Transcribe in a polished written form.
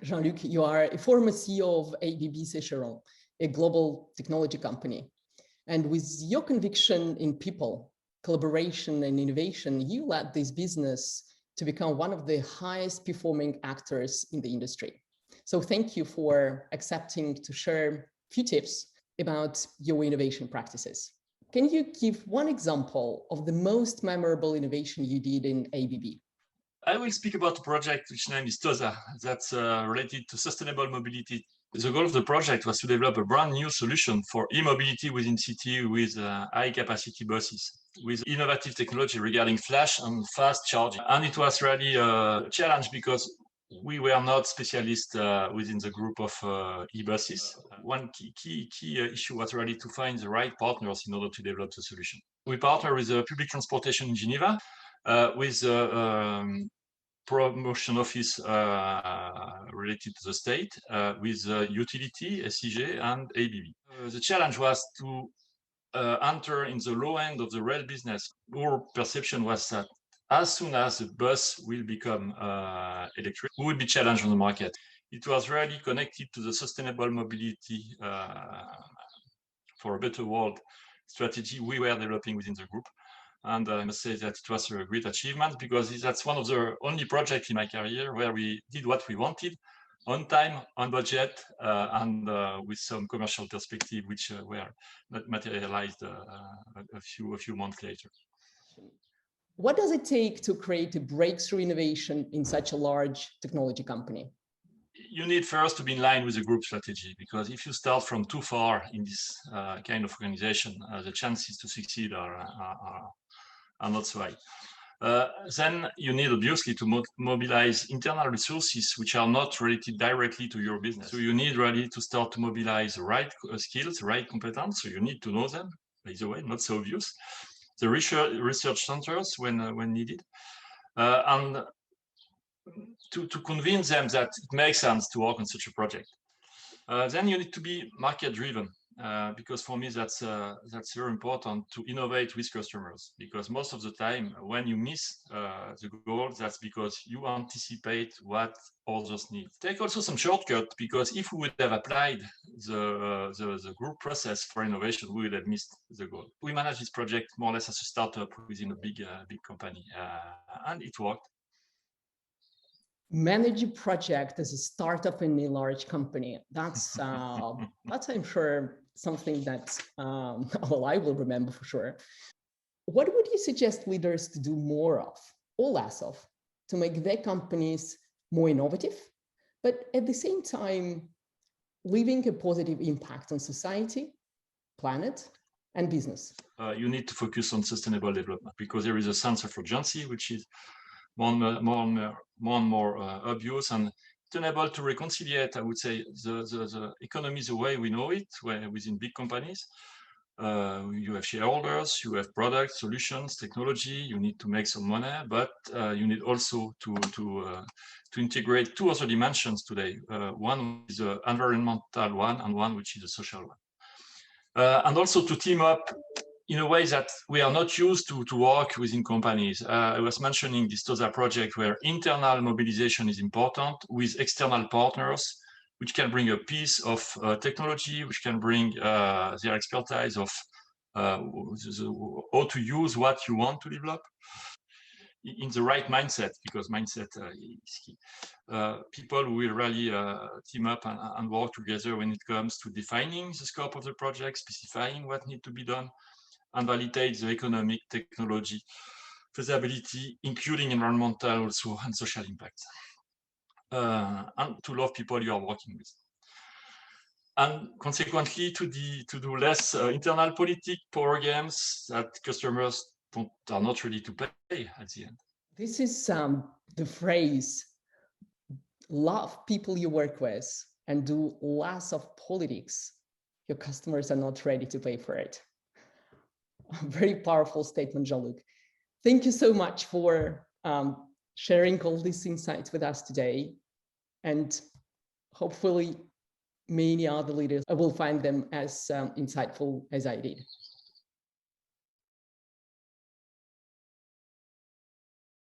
Jean Luc, you are a former CEO of ABB Secheron, a global technology company. And with your conviction in people, collaboration, and innovation, you led this business to become one of the highest performing actors in the industry. So thank you for accepting to share a few tips about your innovation practices. Can you give one example of the most memorable innovation you did in ABB? I will speak about a project which name is TOSA, that's related to sustainable mobility. The goal of the project was to develop a brand new solution for e-mobility within city with high capacity buses, with innovative technology regarding flash and fast charging. And it was really a challenge because we were not specialists within the group of e-buses. One key issue was really to find the right partners in order to develop the solution. We partner with the public transportation in Geneva, with promotion office related to the state, with utility, SCG, and ABB. The challenge was to enter in the low end of the rail business. Our perception was that as soon as the bus will become electric, we will be challenged on the market. It was really connected to the sustainable mobility for a better world strategy we were developing within the group. And I must say that it was a great achievement because that's one of the only projects in my career where we did what we wanted on time, on budget, and with some commercial perspective, which were not materialized a few months later. What does it take to create a breakthrough innovation in such a large technology company? You need first to be in line with the group strategy, because if you start from too far in this kind of organization, the chances to succeed are not so high. Then you need obviously to mobilize internal resources which are not related directly to your business. So you need really to start to mobilize the right skills, right competence. So you need to know them, by the way, not so obvious. The research centers when needed, and to convince them that it makes sense to work on such a project. Then you need to be market driven. Because for me, that's very important to innovate with customers, because most of the time when you miss the goal, that's because you anticipate what others need. Take also some shortcut, because if we would have applied the group process for innovation, we would have missed the goal. We managed this project more or less as a startup within a big company, and it worked. Manage a project as a startup in a large company. That's I'm sure something that well, I will remember for sure. What would you suggest leaders to do more of or less of to make their companies more innovative, but at the same time leaving a positive impact on society, planet, and business? You need to focus on sustainable development, because there is a sense of urgency which is more and more obvious, and it's unable to reconcile, I would say, the economy the way we know it within big companies. You have shareholders, you have products, solutions, technology, you need to make some money, but you need also to integrate two other dimensions today. One is the environmental one, and one which is the social one. And also to team up in a way that we are not used to work within companies. I was mentioning this TOSA project where internal mobilization is important with external partners, which can bring a piece of technology, which can bring their expertise of how to use what you want to develop in the right mindset, because mindset is key. People will really team up and work together when it comes to defining the scope of the project, specifying what needs to be done, and validate the economic, technology, feasibility, including environmental also and social impacts. And to love people you are working with. And consequently, to do less internal politic power games that customers are not ready to pay at the end. This is the phrase, love people you work with and do less of politics. Your customers are not ready to pay for it. A very powerful statement, Jean Luc. Thank you so much for sharing all these insights with us today. And hopefully many other leaders will find them as insightful as I did.